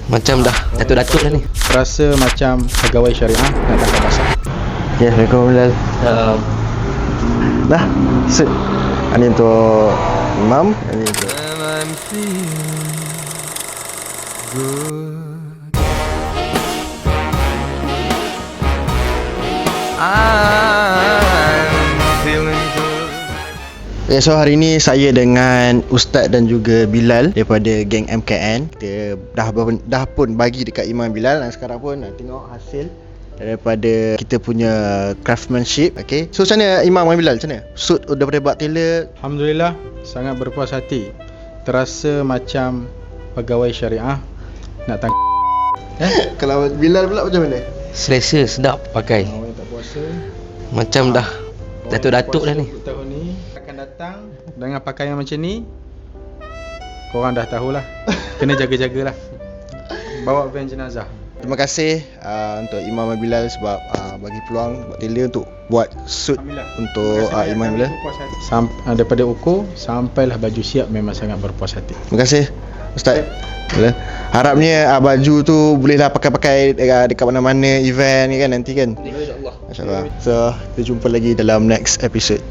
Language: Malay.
Macam dah datuk-datuk dah ni. Rasa macam pegawai syariah nak tangkap basah. Ya, Assalamualaikum Bilal. Dah, set. Ini untuk Imam, ini untuk Okay, so hari ni saya dengan Ustaz dan juga Bilal daripada geng MKN. Kita dah pun bagi dekat Imam Bilal dan sekarang pun nak tengok hasil daripada kita punya craftsmanship. Okay, so macam mana Imam dan Bilal, macam mana suit daripada buat tailor? Alhamdulillah, sangat berpuas hati. Terasa macam pegawai syariah nak tangkap. Kalau Bilal pula macam mana? Selesa, sedap pakai. Orang yang tak puasa Macam dah datuk-datuk dah ni. tahun ni akan datang dengan pakaian macam ni. Korang dah tahulah. Kena jaga-jagalah. Bawa van jenazah. Terima kasih untuk Imam dan Bilal sebab bagi peluang buat tailor untuk buat suit untuk Imam Bilal. Daripada ukur sampailah baju siap, memang sangat berpuas hati. Terima kasih Ustaz. Harapnya baju tu bolehlah pakai-pakai dekat mana-mana event kan nanti kan. InsyaAllah. So kita jumpa lagi dalam next episode.